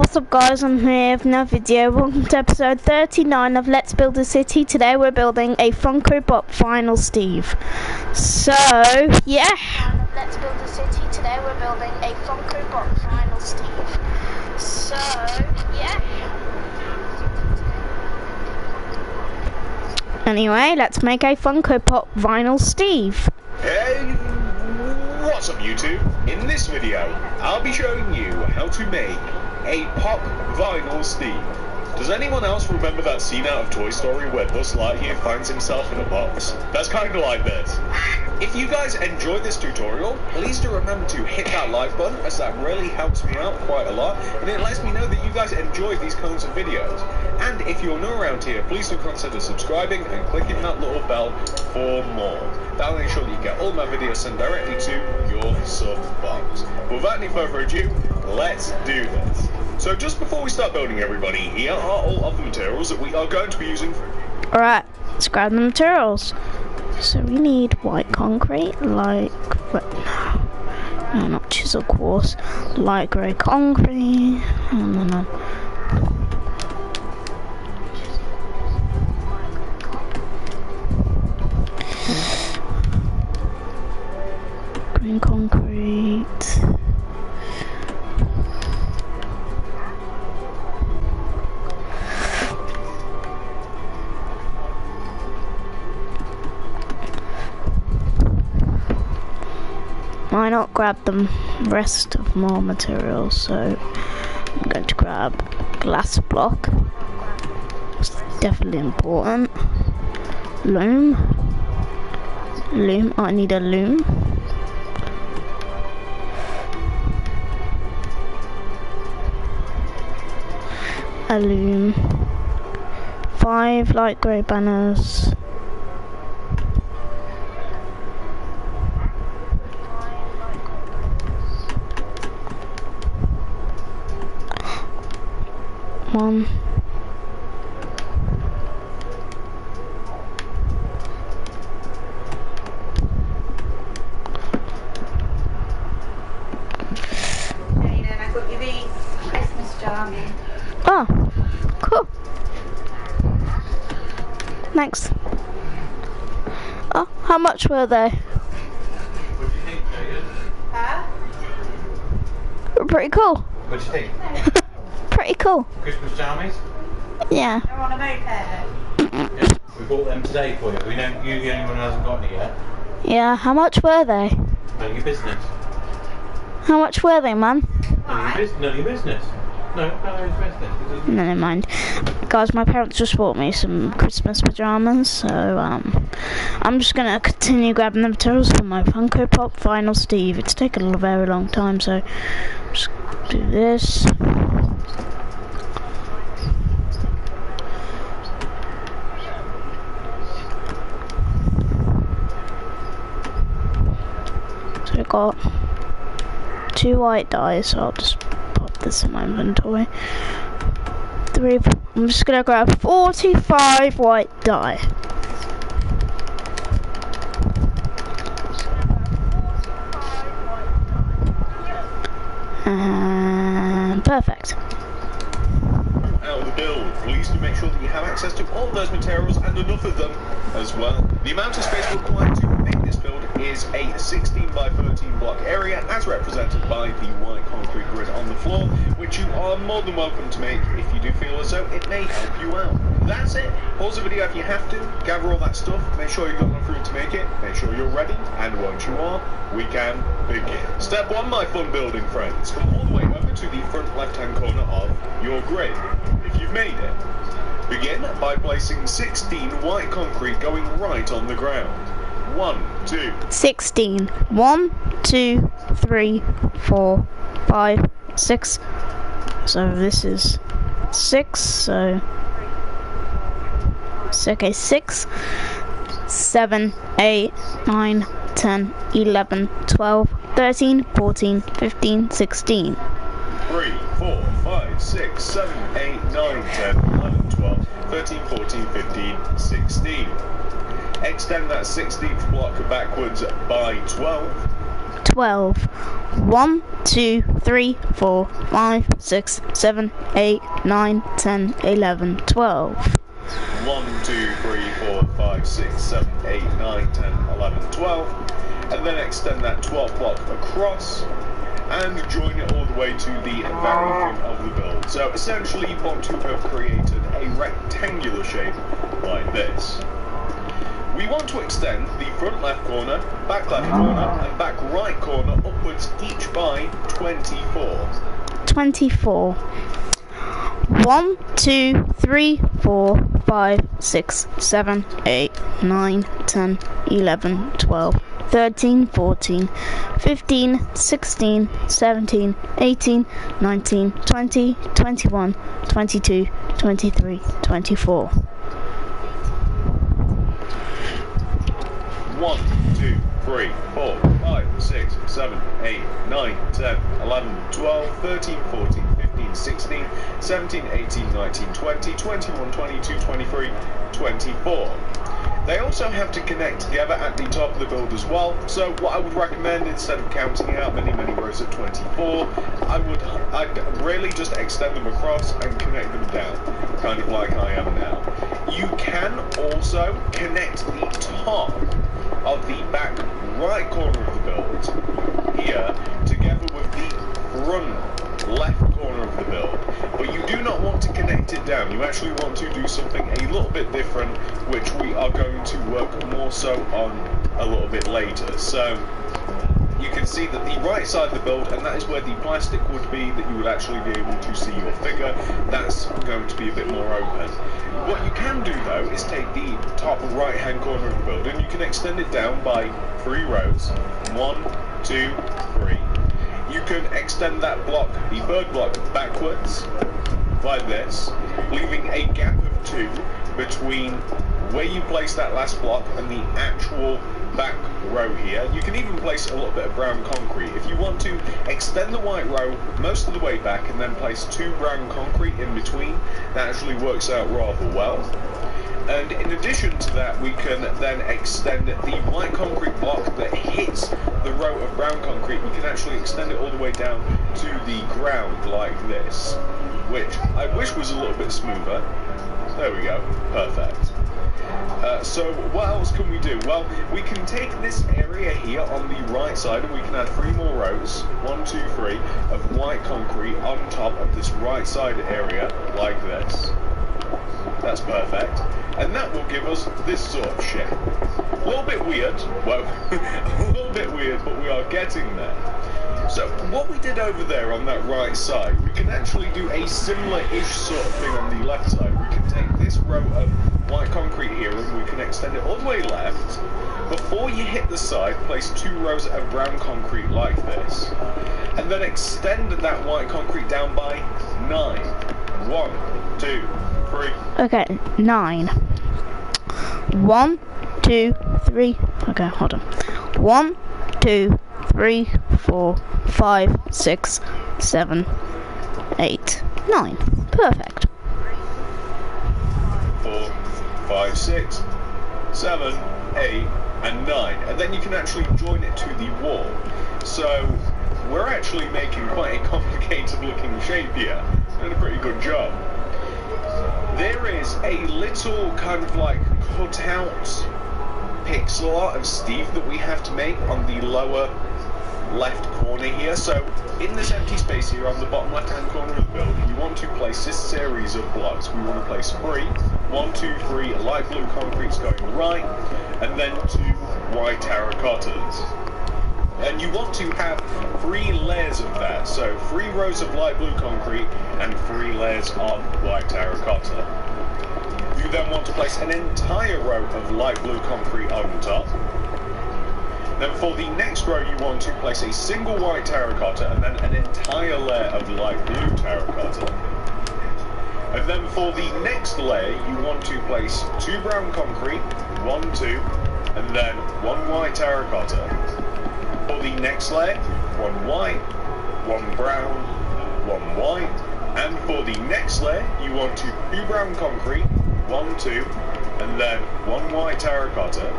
What's up guys, I'm here with another video. Welcome to episode 39 of Let's Build a City. Today we're building a Funko Pop Vinyl Steve. So, yeah. Let's Build a City. Today we're building a Funko Pop Vinyl Steve. So, yeah. Anyway, let's make a Funko Pop Vinyl Steve. Hey, what's up YouTube? In this video, I'll be showing you how to make a pop vinyl Steve. Does anyone else remember that scene out of Toy Story where Buzz Lightyear finds himself in a box? That's kind of like this. If you guys enjoyed this tutorial, please do remember to hit that like button, as that really helps me out quite a lot, and it lets me know that you guys enjoy these kinds of videos. And if you're new around here, please do consider subscribing and clicking that little bell for more. That'll ensure that you get all my videos sent directly to your sub box. Without any further ado, let's do this. So just before we start building, everybody, here are all of the materials that we are going to be using. Alright, let's grab the materials. So we need white concrete, no, not chisel quartz, light grey concrete, no. Green concrete. Why not grab the rest of more materials? So I'm going to grab glass block. It's definitely important. Loom. I need a loom. A loom. 5 light grey banners. One. Hey, then I got you these Christmas jam in. Oh, cool. Thanks. Oh, how much were they? What do you think, Megan? Huh? Pretty cool. What do you think? Pretty cool. Christmas jammies? Yeah. They're on a moped. Yeah. We bought them today for you. We know you're the only one who hasn't got any yet. Yeah, how much were they? None of your business. How much were they, man? None of your business. No, none of your business. No, never mind. Guys, my parents just bought me some Christmas pajamas, so I'm just gonna continue grabbing the materials for my Funko Pop Vinyl Steve. It's taken a very long time, so just do this. So I got 2 white dyes, so I'll just pop this in my inventory. I'm just gonna grab 45 white dye. And perfect. Out of the build, please do make sure that you have access to all of those materials and enough of them as well. The amount of space required to make this build is a 16 by 13 block area, as represented by the white concrete grid on the floor, which you are more than welcome to make if you do feel as though it may help you out. That's it. Pause the video if you have to, gather all that stuff, make sure you've got enough room to make it, make sure you're ready, and once you are, we can begin. Step 1, my fun building friends. Come all the way over to the front left-hand corner of your grid, if you've made it. Begin by placing 16 white concrete going right on the ground. 1, 2, 16. 1, 2, 3, 4, 5, 6. So this is 6. So okay, 6, 7, 8, 9, 10, 11, 12, 13, 14, 15, 16. 3, 4, 5, 6, 7, 8, 9, 10, 11, 12, 13, 14, 15, 16. Extend that 16th block backwards by 12. 12. 1, 2, 3, 4, 5, 6, 7, 8, 9, 10, 11, 12. 1, 2, 3, 4, 5, 6, 7, 8, 9, 10, 11, 12. And then extend that 12th block across and join it all the way to the very front of the build. So essentially you want to have created a rectangular shape like this. We want to extend the front left corner, back left corner and back right corner upwards, each by 24. 24. 1, 2, 3, 4, 5, 6, 7, 8, 9, 10, 11, 12, 13, 14, 15, 16, 17, 18, 19, 20, 21, 22, 23, 24. 1, 2, 3, 4, 5, 6, 7, 8, 9, 10, 11, 12, 13, 14, 15, 16, 17, 18, 19, 20, 21, 22, 23, 24. They also have to connect together at the top of the build as well, so what I would recommend, instead of counting out many rows of 24, I'd really just extend them across and connect them down, kind of like I am now. You can also connect the top of the back right corner of the build here together with the front left corner of the build, but you do not want to connect it down. You actually want to do something a little bit different, which we are going to work more so on a little bit later. So you can see that the right side of the build, and that is where the plastic would be, that you would actually be able to see your figure, that's going to be a bit more open. What you can do though is take the top right hand corner of the build and you can extend it down by 3 rows. 1, 2, 3. You can extend that block, the third block, backwards like this, leaving a gap of 2 between where you place that last block and the actual back row here. You can even place a little bit of brown concrete. If you want to extend the white row most of the way back and then place 2 brown concrete in between, that actually works out rather well. And in addition to that, we can then extend the white concrete block that hits the row of brown concrete. We can actually extend it all the way down to the ground like this, which I wish was a little bit smoother. There we go, perfect. So what else can we do? Well, we can take this area here on the right side and we can add 3 more rows, 1, 2, 3, of white concrete on top of this right side area like this. That's perfect. And that will give us this sort of shape. A little bit weird, well, a little bit weird, but we are getting there. So what we did over there on that right side, we can actually do a similar-ish sort of thing on the left side. We can take this row of white concrete here and we can extend it all the way left. Before you hit the side, place 2 rows of brown concrete like this. And then extend that white concrete down by 9. 1, 2, 3. Okay, 9. 1, 2, 3. Okay, hold on. 1, 2, 3, 4, 5, 6, 7, 8, 9. Perfect. 4, 5, 6, 7, 8, and 9. And then you can actually join it to the wall. So we're actually making quite a complicated looking shape here. Did a pretty good job. There is a little kind of like cutout pixel art of Steve that we have to make on the lower left corner here. So in this empty space here on the bottom left hand corner of the build, you want to place this series of blocks. We want to place 3, 1, 2, 3 light blue concretes going right, and then 2 white terracottas. And you want to have 3 layers of that, so 3 rows of light blue concrete and 3 layers of white terracotta. You then want to place an entire row of light blue concrete on top. Then for the next row you want to place a single white terracotta and then an entire layer of light blue terracotta. And then for the next layer you want to place 2 brown concrete, 1, 2, and then 1 white terracotta. For the next layer, 1 white, 1 brown, 1 white, and for the next layer, you want 2 brown concrete, 1, 2, and then 1 white terracotta.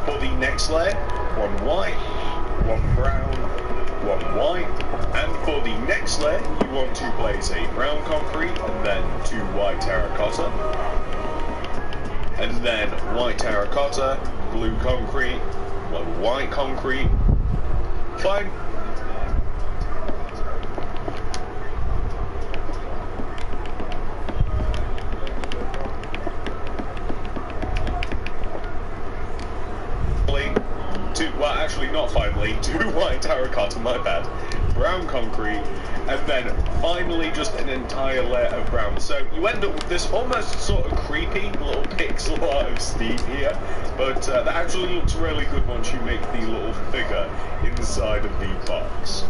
For the next layer, 1 white, one brown, one white, and for the next layer you want to place a brown concrete and then 2 white terracotta, and then white terracotta, blue concrete, 1 white concrete. Fine. Well, actually not finally, 2 white terracotta, my bad, brown concrete, and then finally just an entire layer of brown. So you end up with this almost sort of creepy little pixel art of Steve here, but that actually looks really good once you make the little figure inside of the box.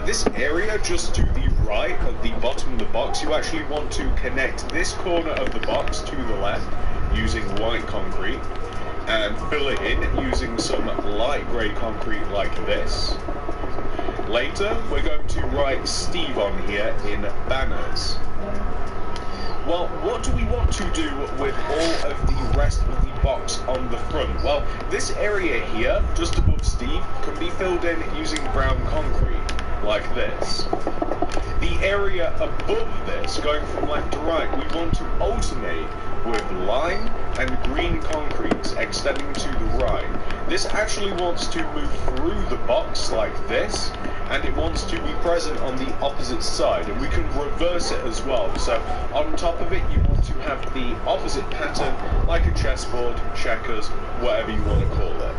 This area just to the right at the bottom of the box, you actually want to connect this corner of the box to the left using white concrete, and fill it in using some light grey concrete like this. Later, we're going to write Steve on here in banners. Well, what do we want to do with all of the rest of the box on the front? Well, this area here, just above Steve, can be filled in using brown concrete, like this. The area above this, going from left to right, we want to alternate with lime and green concrete extending to the right. This actually wants to move through the box like this, and it wants to be present on the opposite side, and we can reverse it as well. So on top of it you want to have the opposite pattern, like a chessboard, checkers, whatever you want to call it.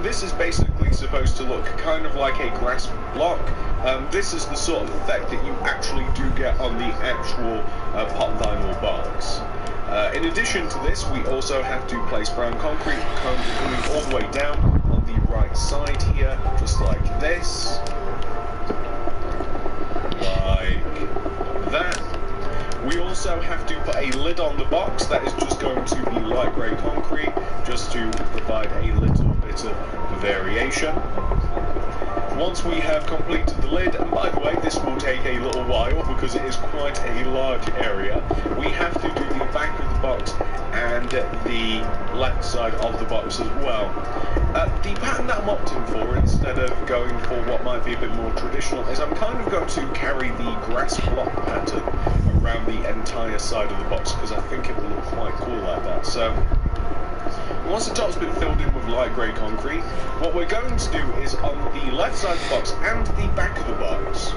This is basically supposed to look kind of like a grass block. This is the sort of effect that you actually do get on the actual pop vinyl box. In addition to this, we also have to place brown concrete coming all the way down on the right side here, just like this. Like that. We also have to put a lid on the box that is just going to be light grey concrete, just to provide a little bit of variation. Once we have completed the lid, and by the way this will take a little while because it is quite a large area, we have to do the back of the box and the left side of the box as well. The pattern that I'm opting for, instead of going for what might be a bit more traditional, is I'm kind of going to carry the grass block pattern around the entire side of the box because I think it will look quite cool like that. So once the top's been filled in with light grey concrete, what we're going to do is on the left side of the box and the back of the box,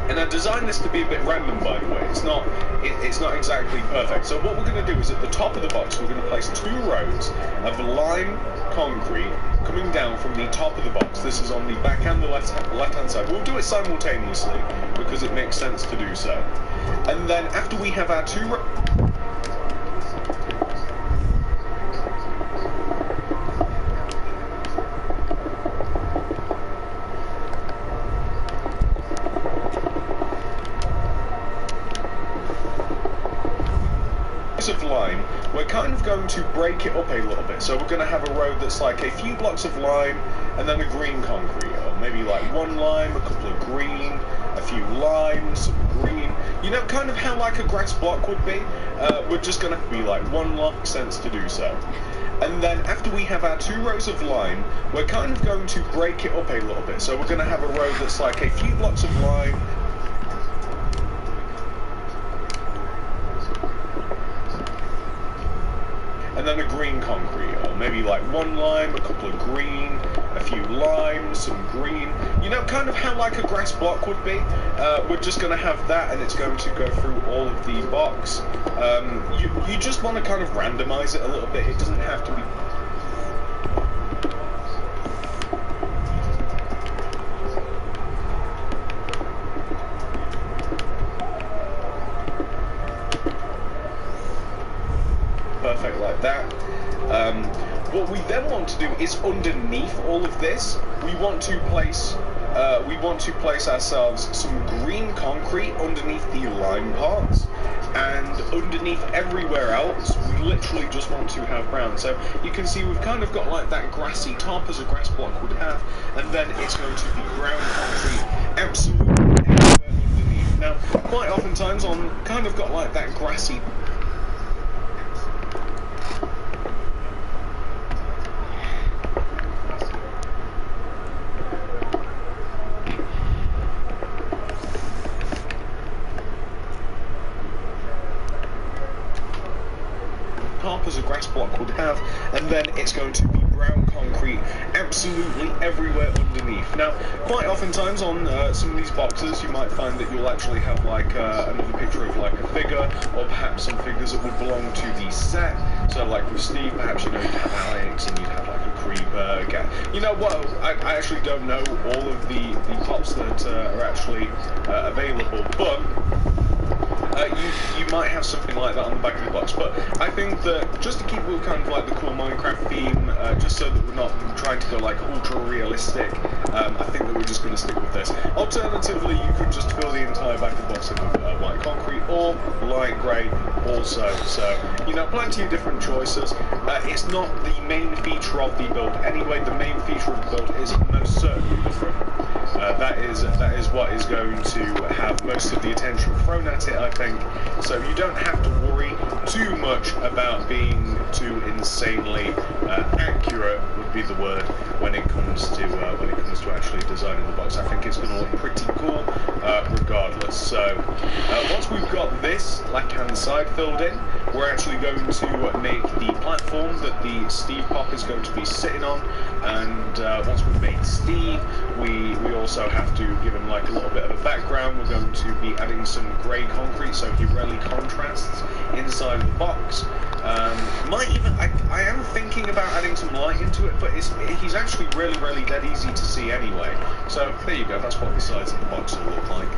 and I designed this to be a bit random, by the way, it's not exactly perfect. So what we're going to do is at the top of the box we're going to place 2 rows of lime concrete coming down from the top of the box. This is on the back and the left hand side. We'll do it simultaneously because it makes sense to do so. And then after we have our 2 of lime, we're kind of going to break it up a little bit. So we're going to have a road that's like a few blocks of lime and then a green concrete, or maybe like 1 lime, a couple of green, a few limes, some green, you know, kind of how like a grass block would be. We're just going to be like 1 lime, sense to do so. And then after we have our 2 rows of lime, we're kind of going to break it up a little bit. So we're going to have a road that's like a few blocks of lime, and then a green concrete, or maybe like 1 lime, a couple of green, a few limes, some green, you know, kind of how like a grass block would be. We're just going to have that, and it's going to go through all of the box. You just want to kind of randomize it a little bit. It doesn't have to be perfect like that. What we then want to do is underneath all of this, we want to place ourselves some green concrete underneath the lime parts, and underneath everywhere else we literally just want to have brown. So you can see we've kind of got like that grassy top as a grass block would have, and then it's going to be brown concrete absolutely everywhere underneath. Now quite oftentimes on kind of got like that grassy as a grass block would have, and then it's going to be brown concrete absolutely everywhere underneath. Now quite oftentimes on some of these boxes you might find that you'll actually have like another picture of like a figure, or perhaps some figures that would belong to the set. So like with Steve, perhaps you'd have Alex and you'd have like a creeper, you know what, I actually don't know all of the pops that are actually available, but you might have something like that on the back of the box. But I think that just to keep with kind of like the cool Minecraft theme, just so that we're not trying to go like ultra realistic, I think that we're just going to stick with this. Alternatively, you could just fill the entire back of the box in with white concrete or light grey also. So, you know, plenty of different choices. It's not the main feature of the build anyway. The main feature of the build is most certainly the front. That is what is going to have most of the attention thrown at it, I think. So you don't have to worry too much about being too insanely accurate, would be the word, when it comes to actually designing the box. I think it's going to look pretty cool regardless. So once we've got this left-hand side filled in, we're actually going to make the platform that the Steve Pop is going to be sitting on. And once we've made Steve, we also have to give him like a little bit of a background. We're going to be adding some grey concrete so he really contrasts inside the box. I am thinking about adding some light into it, but he's actually really dead easy to see anyway. So there you go, that's what the sides of the box will look like.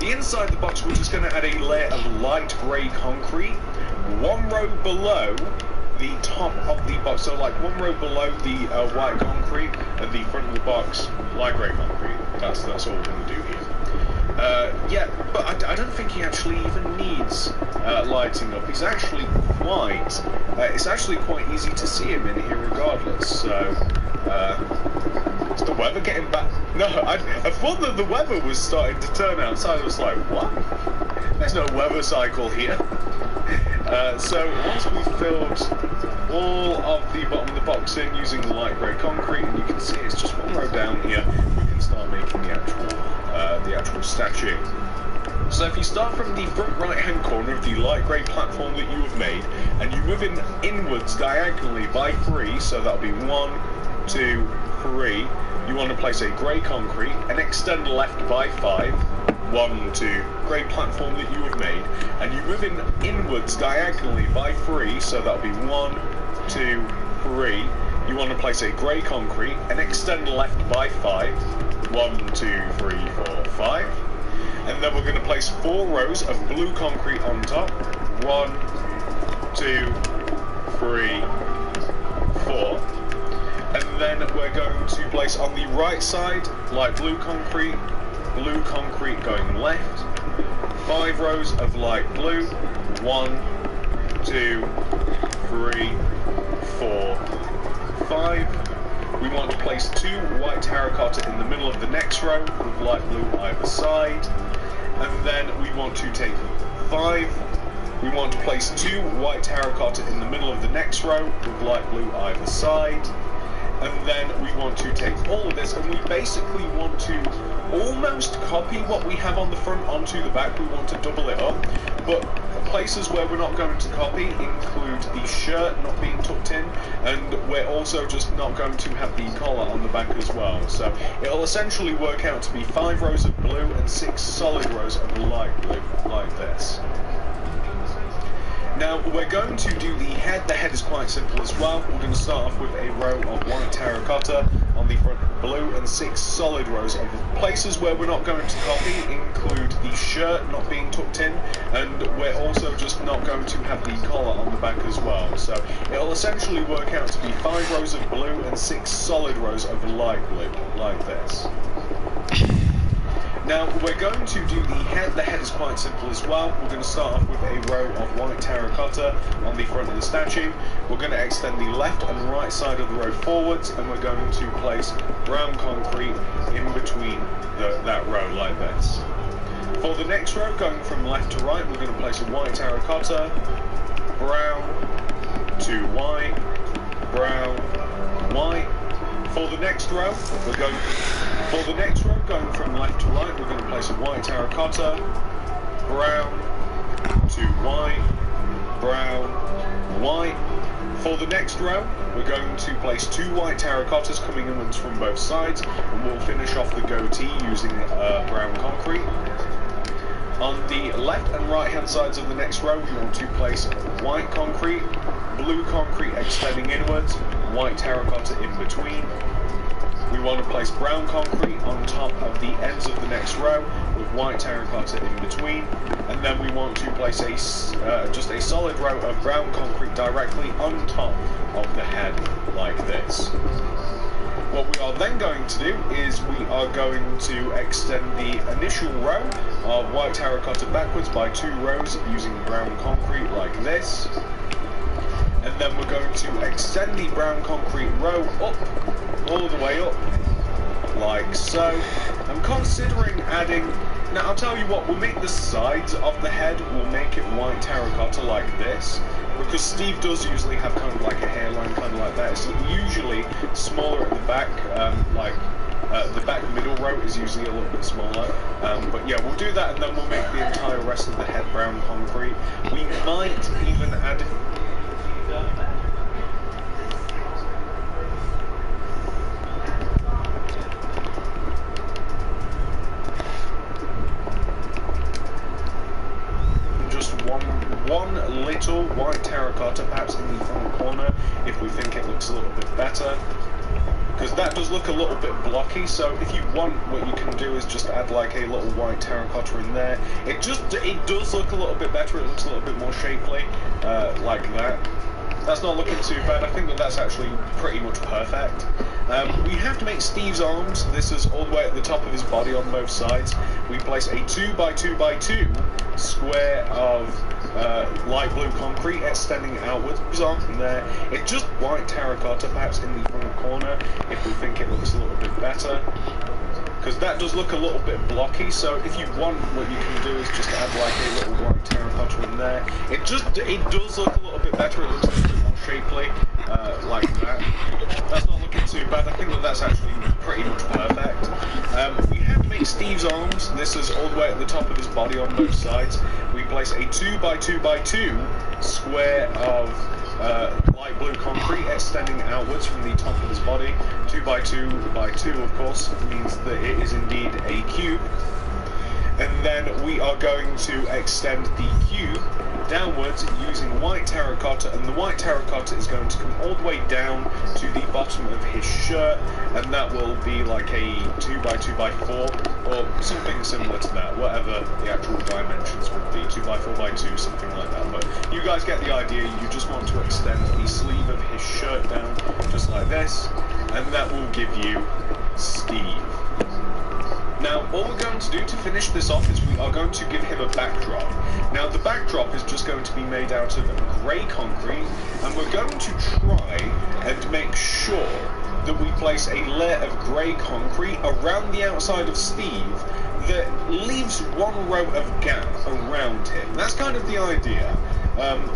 Inside the box, we're just going to add a layer of light grey concrete, one row below the top of the box. So like one row below the white concrete at the front of the box, light grey concrete. That's all we're going to do here. Yeah, but I don't think he actually even needs lighting up. He's actually quite. It's actually quite easy to see him in here, regardless. So. Is the weather getting back? No, I thought that the weather was starting to turn outside. I was like, what? There's no weather cycle here. So once we've filled all of the bottom of the box in using the light grey concrete, and you can see it's just one row down here, we can start making the actual statue. So if you start from the front right hand corner of the light grey platform that you have made, and you move in inwards diagonally by 3, so that'll be 1, 2, 3. You want to place a grey concrete and extend left by 5. 1, 2, grey platform that you have made, and you move in inwards diagonally by 3, so that'll be 1, 2, 3. You want to place a grey concrete and extend left by 5. 1, 2, 3, 4, 5. And then we're going to place 4 rows of blue concrete on top. 1, 2, 3, 4. And then we're going to place on the right side light blue concrete going left, 5 rows of light blue, 1, 2, 3, 4, 5. We want to place 2 white terracotta in the middle of the next row with light blue either side, and then we want to take 5. We want to place 2 white terracotta in the middle of the next row with light blue either side, and then we want to take all of this, and we basically want to almost copy what we have on the front onto the back. We want to double it up, but places where we're not going to copy include the shirt not being tucked in, and we're also just not going to have the collar on the back as well. So it'll essentially work out to be 5 rows of blue and 6 solid rows of light blue, like this. Now we're going to do the head. The head is quite simple as well. We're going to start off with a row of white terracotta on the front blue and 6 solid rows of places where we're not going to copy include the shirt not being tucked in, and we're also just not going to have the collar on the back as well. So it'll essentially work out to be 5 rows of blue and 6 solid rows of light blue, like this. Now we're going to do the head. The head is quite simple as well. We're going to start off with a row of white terracotta on the front of the statue. We're going to extend the left and right side of the row forwards, and we're going to place brown concrete in between that row like this. For the next row, going from left to right, we're going to place a white terracotta, brown, to white, brown, white. For the next row, going from left to right, we're going to place a white terracotta, brown, to white, brown, white. For the next row, we're going to place 2 white terracottas coming inwards from both sides, and we'll finish off the goatee using brown concrete. On the left and right hand sides of the next row, we want to place white concrete, blue concrete extending inwards, white terracotta in between. We want to place brown concrete on top of the ends of the next row with white terracotta in between, and then we want to place just a solid row of brown concrete directly on top of the head like this. What we are then going to do is we are going to extend the initial row of white terracotta backwards by 2 rows using brown concrete like this. And then we're going to extend the brown concrete row up, all the way up, like so. I'm considering adding, now I'll tell you what, we'll make the sides of the head, we'll make it white terracotta like this, because Steve does usually have kind of like a hairline kind of like that. It's usually smaller at the back, the back middle row is usually a little bit smaller, but yeah, we'll do that, and then we'll make the entire rest of the head brown concrete. We might even add just one little white terracotta perhaps in the front corner if we think it looks a little bit better, because that does look a little bit blocky. So if you want, what you can do is just add like a little white terracotta in there. It does look a little bit better. It looks a little bit more shapely, like that. That's not looking too bad. I think that's actually pretty much perfect. We have to make Steve's arms. This is all the way at the top of his body on both sides. We place a 2x2x2 square of light blue concrete extending outwards. His arm from there. It's just white terracotta, perhaps in the front corner, if we think it looks a little bit better. Because that does look a little bit blocky, so if you want, what you can do is just add like a little white terracotta in there. It does look a little bit better, it looks a little bit more shapely, like that. That's not looking too bad. I think that's actually pretty much perfect. We have to make Steve's arms. This is all the way at the top of his body on both sides. We place a 2x2x2 square of light blue concrete extending outwards from the top of his body. 2x2x2 of course means that it is indeed a cube. And then we are going to extend the cube downwards using white terracotta, and the white terracotta is going to come all the way down to the bottom of his shirt, and that will be like a 2x2x4 or something similar to that, whatever the actual dimensions would be, 2x4x2, something like that. But you guys get the idea. You just want to extend the sleeve of his shirt down just like this, and that will give you Steve. Now, all we're going to do to finish this off is we are going to give him a backdrop. Now, the backdrop is just going to be made out of grey concrete, and we're going to try and make sure that we place a layer of grey concrete around the outside of Steve that leaves one row of gap around him. That's kind of the idea.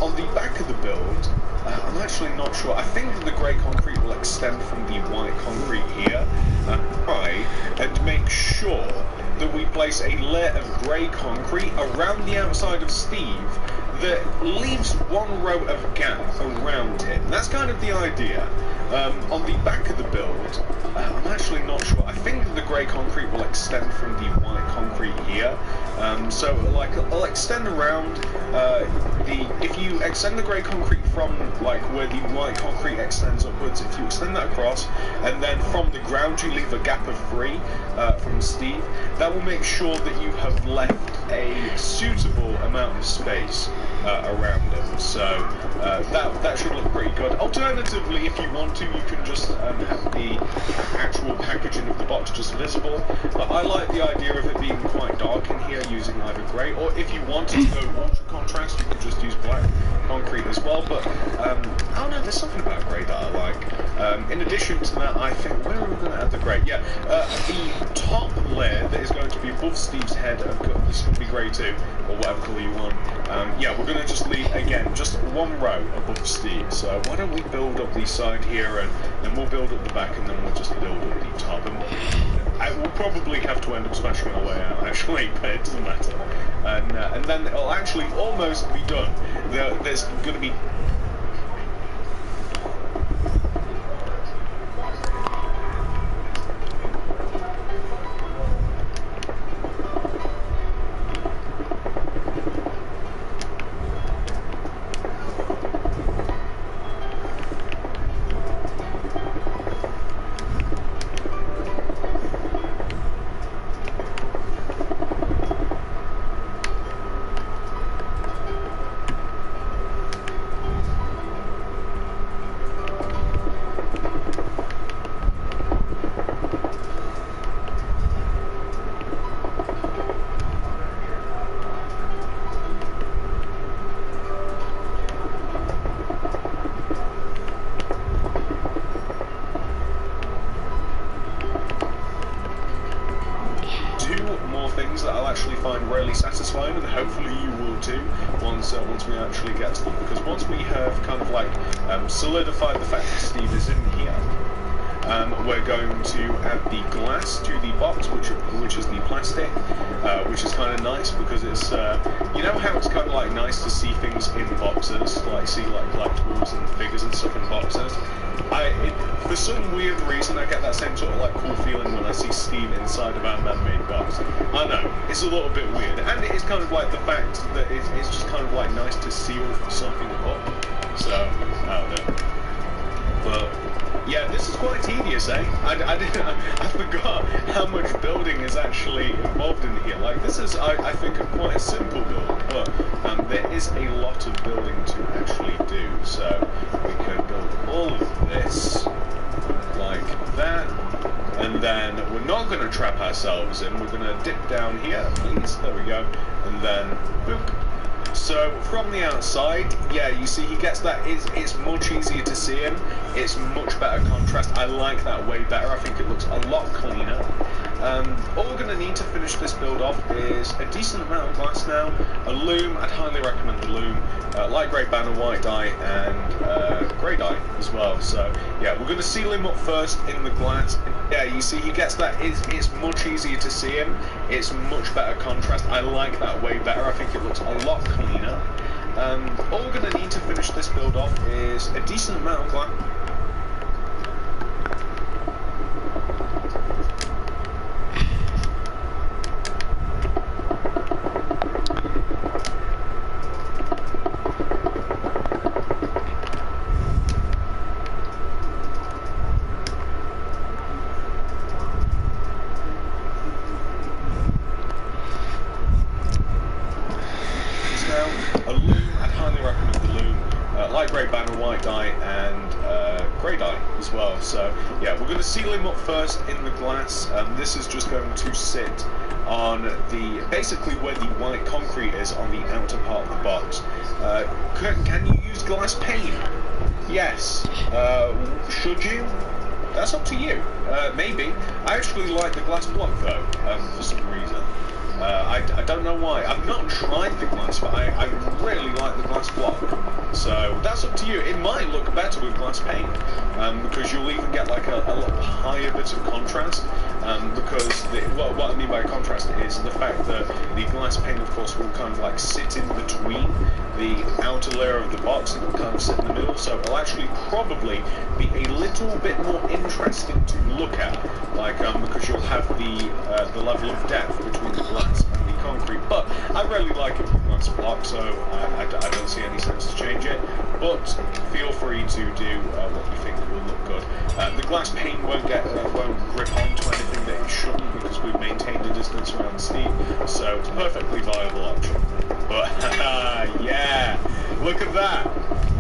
On the back of the build, I'm actually not sure. I think that the grey concrete will extend from the white concrete here. Try and make sure that we place a layer of grey concrete around the outside of Steve that leaves one row of gap around him. That's kind of the idea. On the back of the build, I'm actually not sure. I think that the grey concrete will extend from the white concrete here. So like I'll extend around if you extend the grey concrete from like where the white concrete extends upwards, if you extend that across and then from the ground you leave a gap of 3 from Steve, that will make sure that you have left a suitable amount of space around him. So that should look pretty good. Alternatively, if you want to, you can just have the actual packaging of the box just visible. But I like the idea of it being quite dark in here using either grey, or if you wanted to go ultra contrast, you could just use black concrete as well. But I don't know, there's something about grey that I like. In addition to that, I think, where are we going to add the grey? Yeah, the top layer that is going to be above Steve's head, this can be grey too, or whatever colour you want. Yeah, we're going to just leave, again, just one row above Steve. So why don't we build up the side here, and then we'll build up the back, and then we'll just build up the top. And I will probably have to end up smashing our way out, actually, but it doesn't matter. And then it'll actually almost be done. There's going to be... that I'll actually find really satisfying, and hopefully you will too once we actually get to them. Because once we have kind of like solidified the fact that Steve is in here, we're going to add the glass to the box, which is the plastic, which is kind of nice because it's you know how it's kind of like nice to see things in boxes, like see like collectibles and figures and stuff in boxes. For some weird reason, I get that same sort of like cool feeling when I see Steve inside of our man-made box. I know, it's a little bit weird, and it is kind of like the fact that it's just kind of like nice to seal something up. So, I don't know. But yeah, this is quite tedious, eh? I forgot how much building is actually involved in here. Like, this is, I think, quite a simple build, but there is a lot of building to actually do. So we can build all of this like that, and then we're not going to trap ourselves in. We're going to dip down here, please. There we go, and then boop. So from the outside, yeah, you see he gets that. It's much easier to see him. It's much better contrast. I like that way better. I think it looks a lot cleaner. All we're going to need to finish this build off is a decent amount of glass now, a loom. I'd highly recommend the loom, light grey banner, white dye, and grey dye as well. So yeah, we're going to seal him up first in the glass. Yeah, you see he gets that. It's much easier to see him. It's much better contrast. I like that way better. I think it looks a lot cleaner. All we're going to need to finish this build off is a decent amount of glass. A loom, I'd highly recommend the loom. Light grey banner, white dye, and well. So yeah, we're going to seal him up first in the glass. This is just going to sit on the, basically where the white concrete is on the outer part of the box. Can you use glass pane? Yes. Should you? That's up to you. Maybe. I actually like the glass block though, for some reason. I don't know why. I've not tried the glass, but I really like the glass block. So that's up to you. It might look better with glass pane, because you'll even get like a little higher bit of contrast. Because what I mean by contrast is the fact that the glass pane, of course, will kind of like sit in between the outer layer of the box and it'll kind of sit in the middle. So it'll actually probably be a little bit more interesting to look at, like because you'll have the level of depth between the glass and the concrete. But I really like it with glass block, so I don't see any sense to change it. But feel free to do what you think will look good. The glass pane won't grip onto anything that it shouldn't, because we've maintained a distance around Steve, so it's a perfectly viable option. But yeah, look at that.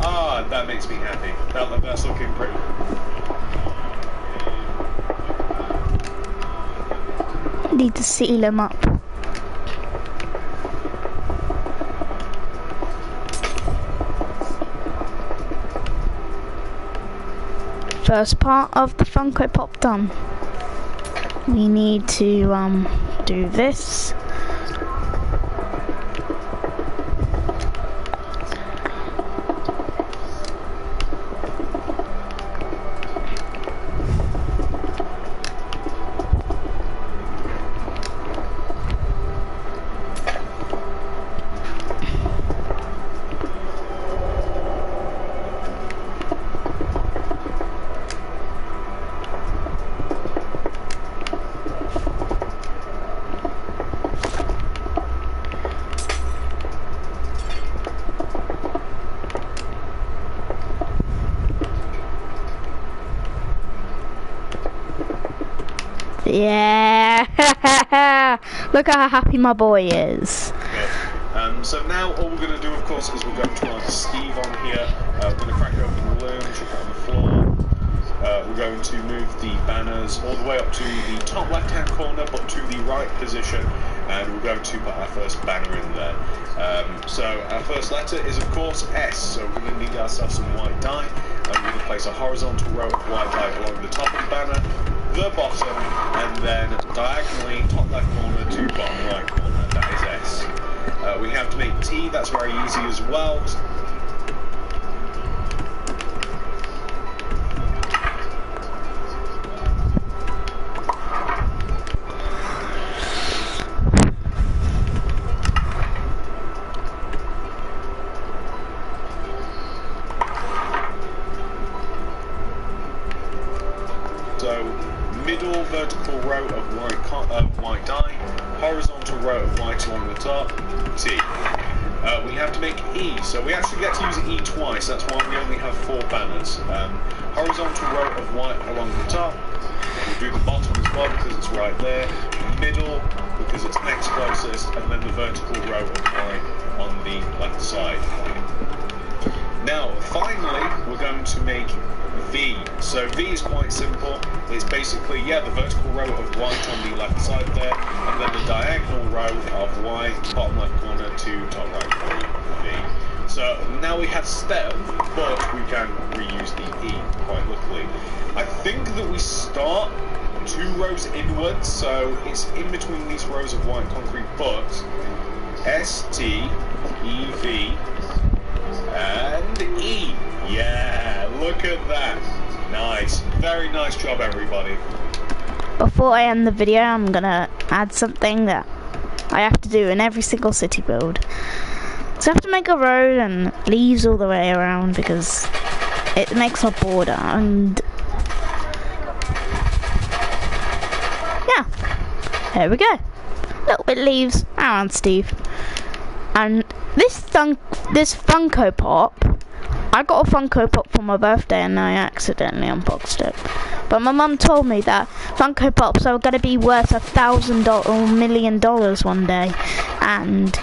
Ah, that makes me happy. That's looking pretty. Need to seal him up. First part of the Funko Pop done. We need to do this. Yeah, look how happy my boy is. Okay. So now all we're going to do, of course, is we're going to add Steve on here. We're going to crack open the balloon, chuck it on the floor. We're going to move the banners all the way up to the top left-hand corner, but to the right position, and we're going to put our first banner in there. So our first letter is, of course, S. So we're going to need ourselves some white dye, and we're going to place a horizontal row of white dye along the top of the banner, the bottom, and then diagonally top left corner to bottom right corner. That is S. We have to make T. That's very easy as well. So middle vertical row of white dye, horizontal row of white along the top, T. We have to make E, so we actually get to use E twice, that's why we only have 4 banners. Horizontal row of white along the top, we'll do the bottom as well because it's right there, middle because it's next closest, and then the vertical row of white on the left side. Now, finally, we're going to make V. So V is quite simple. It's basically, yeah, the vertical row of white on the left side there, and then the diagonal row of white, bottom left corner to top right corner, V. So now we have step, but we can reuse the E quite luckily. I think that we start 2 rows inwards, so it's in between these rows of white concrete, but S, T, E, V, and E. Yeah, look at that. Nice. Very nice job, everybody. Before I end the video, I'm gonna add something that I have to do in every single city build. So I have to make a road and leaves all the way around because it makes a border, and yeah, there we go. Little bit of leaves around Steve. And this Funko Pop, I got a Funko Pop for my birthday and I accidentally unboxed it. But my mum told me that Funko Pops are going to be worth $1,000 or $1 million one day. And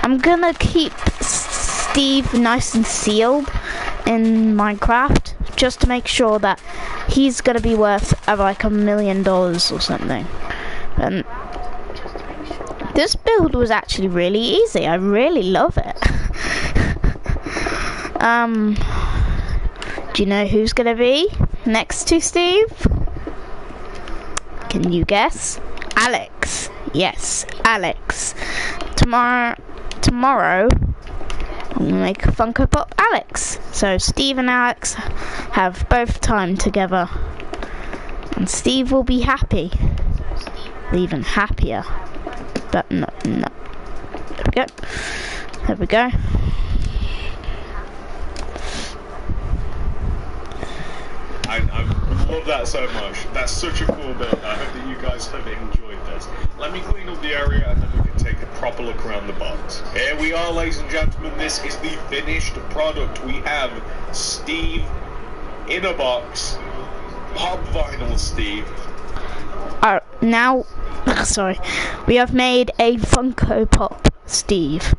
I'm going to keep Steve nice and sealed in Minecraft, just to make sure that he's gonna be worth like $1 million or something. And this build was actually really easy. I really love it. Do you know who's gonna be next to Steve? Can you guess? Alex. Yes, Alex. Tomorrow I'm gonna make a Funko Pop Alex. So Steve and Alex have both time together, and Steve will be happy, even happier. But no. There we go. There we go. I love that so much. That's such a cool build. I hope that you guys have enjoyed this. Let me clean up the area and then we can take a proper look around the box. Here we are, ladies and gentlemen. This is the finished product. We have Steve in a box. Pop vinyl Steve. Now, sorry, we have made a Funko Pop Steve.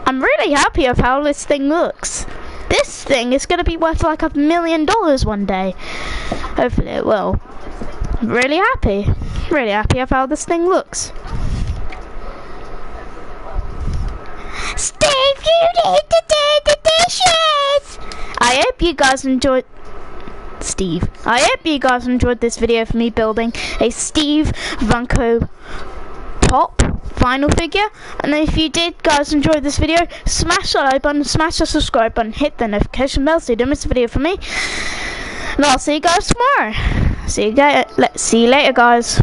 I'm really happy of how this thing looks. This thing is going to be worth like $1 million one day. Hopefully it will. Really happy of how this thing looks. Steve, you need to do the dishes! I hope you guys enjoyed this video of me building a Steve Funko Pop vinyl figure. And if you did guys enjoy this video, smash that like button, smash the subscribe button, hit the notification bell so you don't miss a video from me. And I'll see you guys tomorrow. See you later guys.